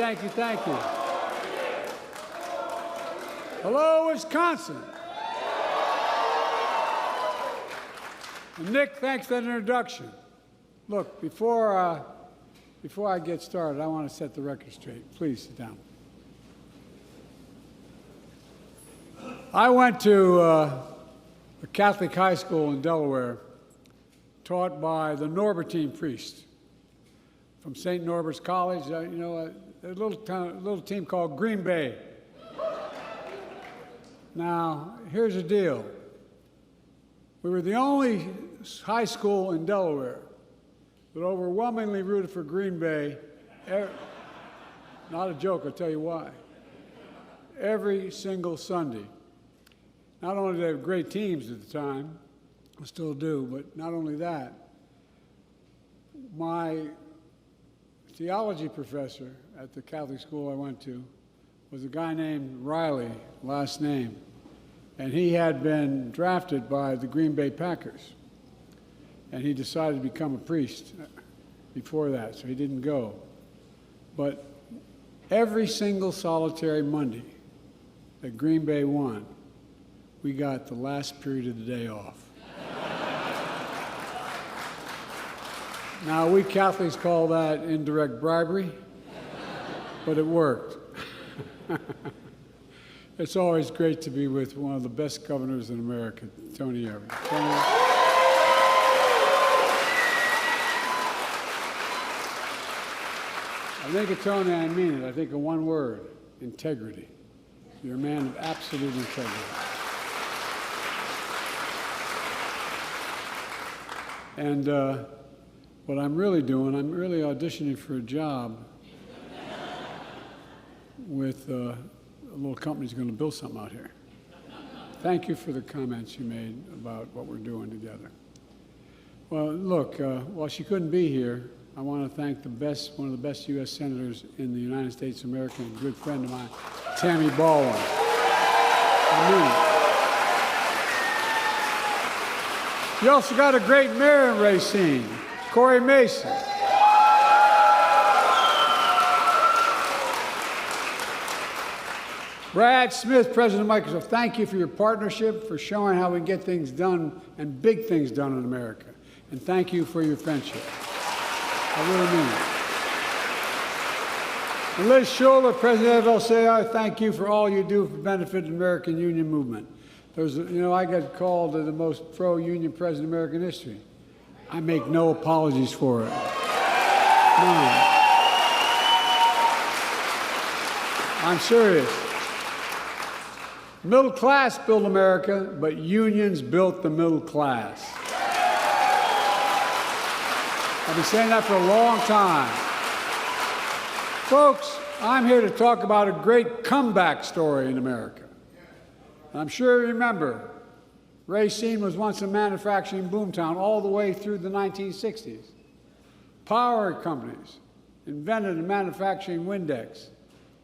thank you, thank you. Hello, Wisconsin. And Nick, thanks for that introduction. Look, before I get started, I want to set the record straight. Please sit down. I went to a Catholic high school in Delaware, taught by the Norbertine priest from St. Norbert's College. A little team called Green Bay. Now, here's the deal. We were the only high school in Delaware that overwhelmingly rooted for Green Bay. Not a joke, I'll tell you why. Every single Sunday. Not only did they have great teams at the time, I still do, but not only that, my theology professor at the Catholic school I went to was a guy named Riley, last name, and he had been drafted by the Green Bay Packers, and he decided to become a priest before that, so he didn't go. But every single solitary Monday that Green Bay won, we got the last period of the day off. Now, we Catholics call that indirect bribery, but it worked. It's always great to be with one of the best governors in America, Tony Evers. Tony, I think of Tony, I mean it. I think of one word, integrity. You're a man of absolute integrity. And what I'm really doing, I'm really auditioning for a job with a little company that's going to build something out here. Thank you for the comments you made about what we're doing together. Well, look, while she couldn't be here, I want to thank one of the best U.S. senators in the United States of America, and a good friend of mine, Tammy Baldwin. I mean it. You also got a great mayor in Racine, Corey Mason. Brad Smith, president of Microsoft, thank you for your partnership, for showing how we can get things done and big things done in America. And thank you for your friendship. I really mean it. And Liz Schuller, president of LCI, thank you for all you do for the benefit of the American Union movement. I got called the most pro-union president in American history. I make no apologies for it. None. I'm serious. Middle class built America, but unions built the middle class. I've been saying that for a long time. Folks, I'm here to talk about a great comeback story in America. And I'm sure you remember, Racine was once a manufacturing boomtown all the way through the 1960s. Power companies invented and manufacturing Windex,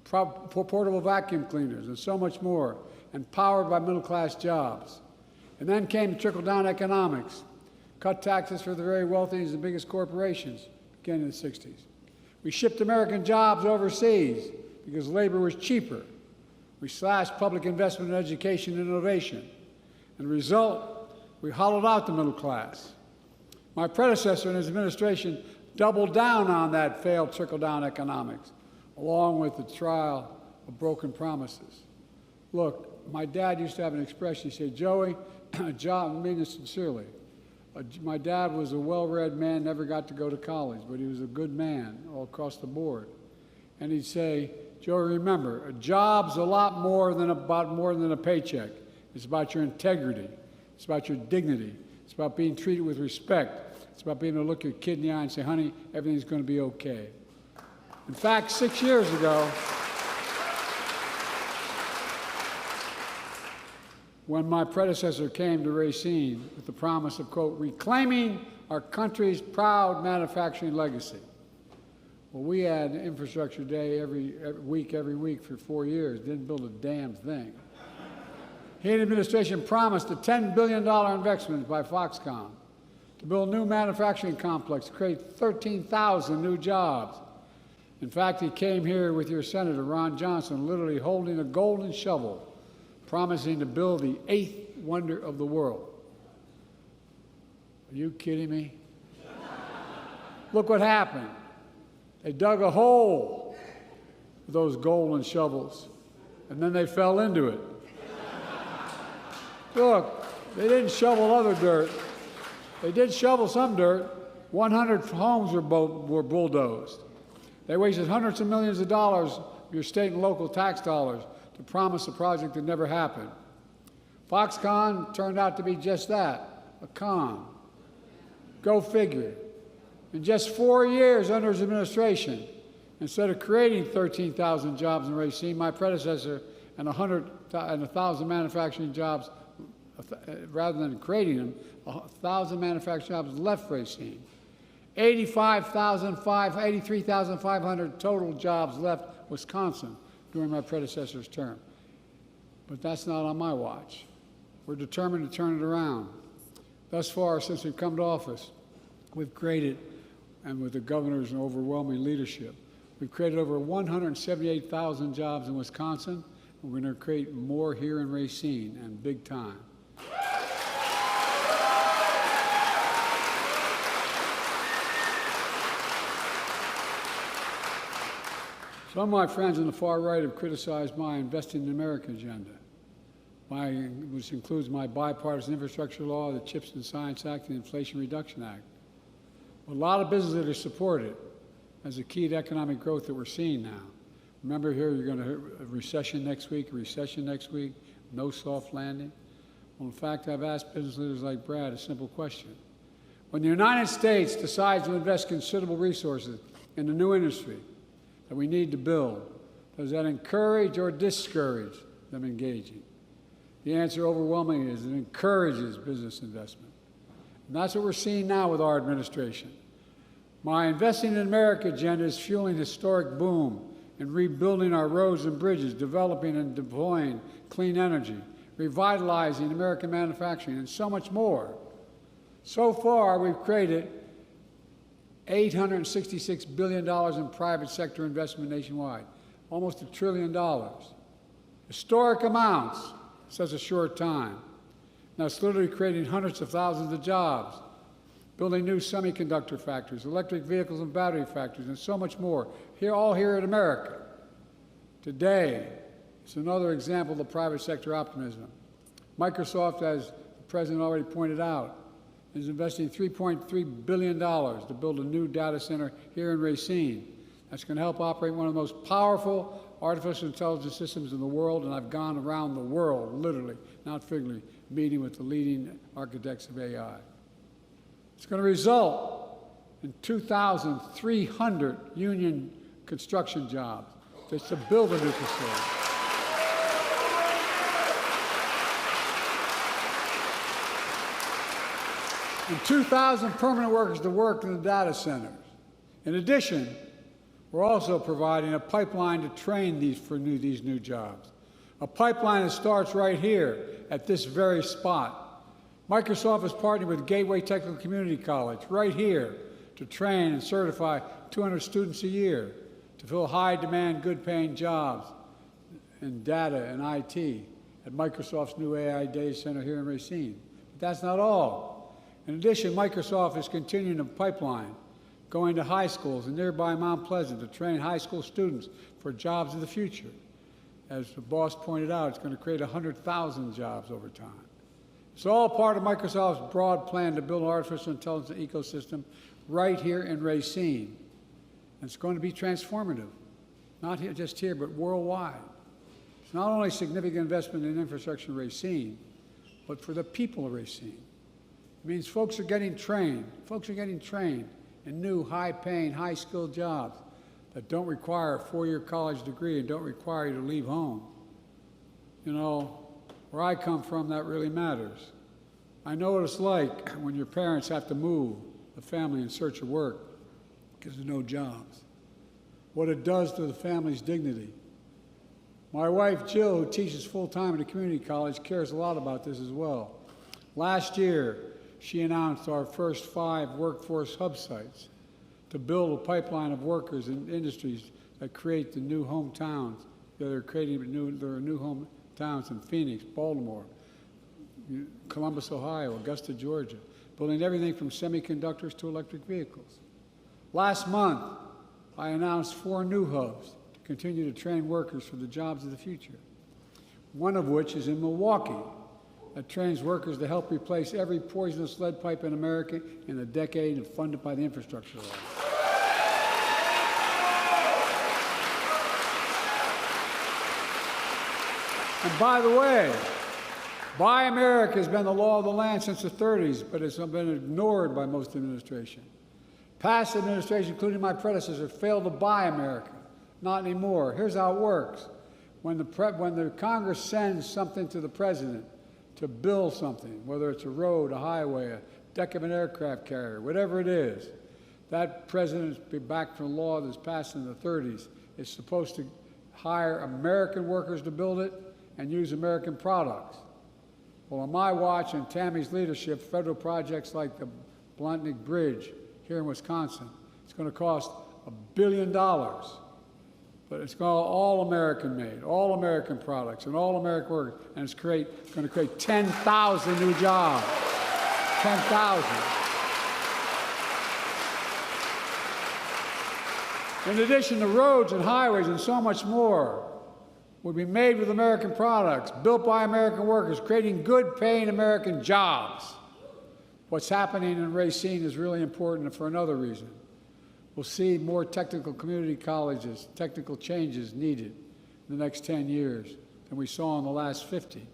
portable vacuum cleaners, and so much more, and powered by middle-class jobs. And then came trickle-down economics, cut taxes for the very wealthy and the biggest corporations, beginning in the 60s. We shipped American jobs overseas because labor was cheaper. We slashed public investment in education and innovation. And the result, we hollowed out the middle class. My predecessor and his administration doubled down on that failed trickle-down economics, along with the trial of broken promises. Look, my dad used to have an expression. He said, Joey, I mean this sincerely. My dad was a well-read man, never got to go to college, but he was a good man all across the board. And he'd say, Joey, remember, a job's a lot more than a paycheck. It's about your integrity. It's about your dignity. It's about being treated with respect. It's about being able to look your kid in the eye and say, honey, everything's going to be okay. In fact, 6 years ago, when my predecessor came to Racine with the promise of, quote, reclaiming our country's proud manufacturing legacy. Well, we had infrastructure day every week for 4 years, didn't build a damn thing. He and the administration promised a $10 billion investment by Foxconn to build a new manufacturing complex, create 13,000 new jobs. In fact, he came here with your Senator, Ron Johnson, literally holding a golden shovel, promising to build the 8th wonder of the world. Are you kidding me? Look what happened. They dug a hole with those golden shovels, and then they fell into it. Look, they didn't shovel other dirt. They did shovel some dirt. 100 homes were bulldozed. They wasted hundreds of millions of dollars of your state and local tax dollars to promise a project that never happened. Foxconn turned out to be just that, a con. Go figure. In just 4 years under his administration, instead of creating 13,000 jobs in Racine, my predecessor, and 1,000 manufacturing jobs, rather than creating them, 1,000 manufacturing jobs left Racine. 83,500 total jobs left Wisconsin during my predecessor's term. But that's not on my watch. We're determined to turn it around. Thus far, since we've come to office, we've created, and with the governor's overwhelming leadership, we've created over 178,000 jobs in Wisconsin, and we're going to create more here in Racine, and big time. Some of my friends on the far right have criticized my Investing in America agenda, which includes my bipartisan infrastructure law, the CHIPS and Science Act, and the Inflation Reduction Act. A lot of businesses that are supported as a key to economic growth that we're seeing now. Remember here, you're going to have a recession next week, no soft landing. Well, in fact, I've asked business leaders like Brad a simple question. When the United States decides to invest considerable resources in a new industry that we need to build, does that encourage or discourage them engaging? The answer overwhelmingly is it encourages business investment. And that's what we're seeing now with our administration. My Investing in America agenda is fueling a historic boom in rebuilding our roads and bridges, developing and deploying clean energy, revitalizing American manufacturing, and so much more. So far, we've created $866 billion in private sector investment nationwide, almost $1 trillion. Historic amounts in such a short time. Now it's literally creating hundreds of thousands of jobs, building new semiconductor factories, electric vehicles and battery factories, and so much more, all here in America. Today, it's another example of the private sector optimism. Microsoft, as the President already pointed out, is investing $3.3 billion to build a new data center here in Racine. That's going to help operate one of the most powerful artificial intelligence systems in the world, and I've gone around the world, literally, not figuratively, meeting with the leading architects of AI. It's going to result in 2,300 union construction jobs just to build a new facility. And 2,000 permanent workers to work in the data centers. In addition, we're also providing a pipeline to train these new jobs. A pipeline that starts right here at this very spot. Microsoft is partnering with Gateway Technical Community College right here to train and certify 200 students a year to fill high-demand, good-paying jobs in data and IT at Microsoft's new AI data center here in Racine. But that's not all. In addition, Microsoft is continuing a pipeline going to high schools in nearby Mount Pleasant to train high school students for jobs of the future. As the boss pointed out, it's going to create 100,000 jobs over time. It's all part of Microsoft's broad plan to build an artificial intelligence ecosystem right here in Racine. And it's going to be transformative, not just here, but worldwide. It's not only significant investment in infrastructure in Racine, but for the people of Racine. It means folks are getting trained. Folks are getting trained in new, high-paying, high-skilled jobs that don't require a four-year college degree and don't require you to leave home. You know, where I come from, that really matters. I know what it's like when your parents have to move the family in search of work because there's no jobs. What it does to the family's dignity. My wife, Jill, who teaches full-time at a community college, cares a lot about this as well. Last year, she announced our first 5 workforce hub sites to build a pipeline of workers and industries that create the new hometowns. They're creating there are new hometowns in Phoenix, Baltimore, Columbus, Ohio, Augusta, Georgia, building everything from semiconductors to electric vehicles. Last month, I announced 4 new hubs to continue to train workers for the jobs of the future, one of which is in Milwaukee, that trains workers to help replace every poisonous lead pipe in America in a decade and funded by the infrastructure law. And by the way, Buy America has been the law of the land since the 30s, but it's been ignored by most administration. Past administrations, including my predecessor, failed to buy America. Not anymore. Here's how it works. When the Congress sends something to the president to build something, whether it's a road, a highway, a deck of an aircraft carrier, whatever it is, that president, back from the law that was passed in the 30s, is supposed to hire American workers to build it and use American products. Well, on my watch and Tammy's leadership, federal projects like the Blantnick Bridge here in Wisconsin, it's going to cost $1 billion. But it's all American made, all American products, and all American workers, and it's going to create 10,000 new jobs. 10,000. In addition, the roads and highways and so much more will be made with American products, built by American workers, creating good-paying American jobs. What's happening in Racine is really important for another reason. We'll see more technical community colleges, technical changes needed in the next 10 years than we saw in the last 50.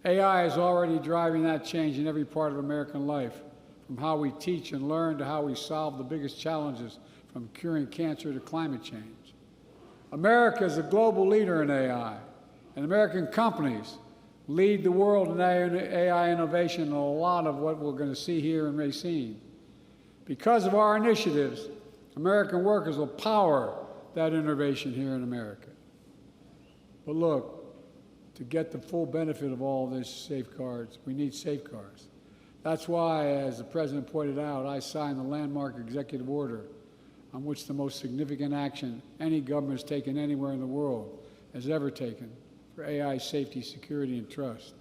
AI is already driving that change in every part of American life, from how we teach and learn to how we solve the biggest challenges, from curing cancer to climate change. America is a global leader in AI, and American companies lead the world in AI innovation and a lot of what we're going to see here in Racine. Because of our initiatives, American workers will power that innovation here in America. But look, to get the full benefit of all these safeguards, we need safeguards. That's why, as the President pointed out, I signed the landmark executive order on which the most significant action any government has taken anywhere in the world has ever taken for AI safety, security, and trust.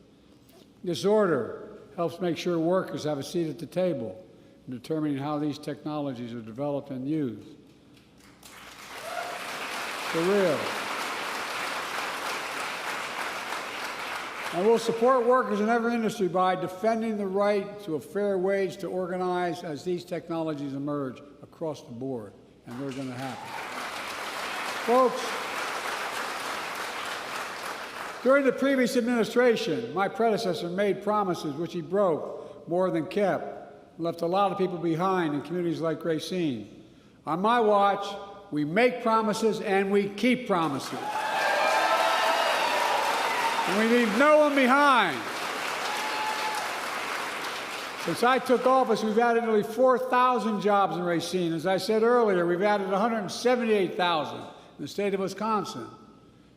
This order helps make sure workers have a seat at the table in determining how these technologies are developed and used. For real. And we'll support workers in every industry by defending the right to a fair wage to organize as these technologies emerge across the board, and they're going to happen. Folks, during the previous administration, my predecessor made promises which he broke more than kept, and left a lot of people behind in communities like Racine. On my watch, we make promises and we keep promises. And we leave no one behind. Since I took office, we've added nearly 4,000 jobs in Racine. As I said earlier, we've added 178,000 in the state of Wisconsin.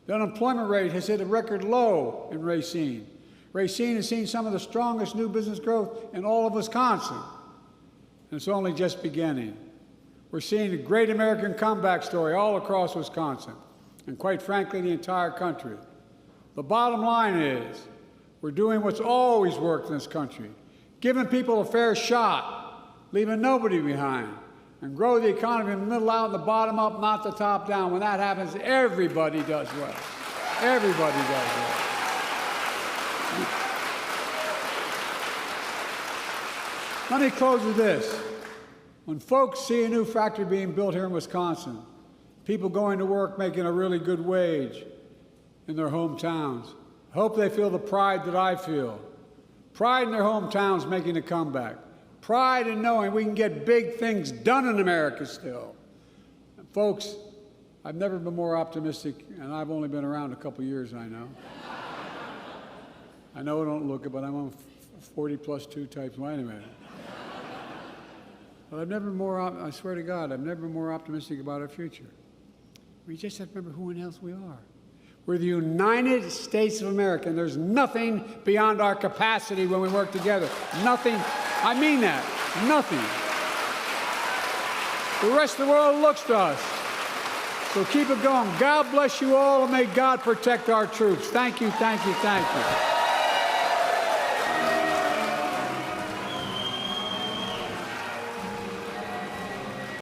The unemployment rate has hit a record low in Racine. Racine has seen some of the strongest new business growth in all of Wisconsin. And it's only just beginning. We're seeing a great American comeback story all across Wisconsin, and quite frankly, the entire country. The bottom line is, we're doing what's always worked in this country, giving people a fair shot, leaving nobody behind, and grow the economy from the middle out and the bottom up, not the top down. When that happens, everybody does well. Everybody does well. Let me close with this. When folks see a new factory being built here in Wisconsin, people going to work making a really good wage in their hometowns, I hope they feel the pride that I feel. Pride in their hometowns making a comeback. Pride in knowing we can get big things done in America still. And folks, I've never been more optimistic, and I've only been around a couple years, I know. I know I don't look it, but I'm on 40 plus 2 types. Wait a minute. But I've never been more, I swear to God, I've never been more optimistic about our future. We just have to remember who and else we are. We're the United States of America, and there's nothing beyond our capacity when we work together. Nothing, I mean that, nothing. The rest of the world looks to us. So keep it going. God bless you all, and may God protect our troops. Thank you, thank you, thank you.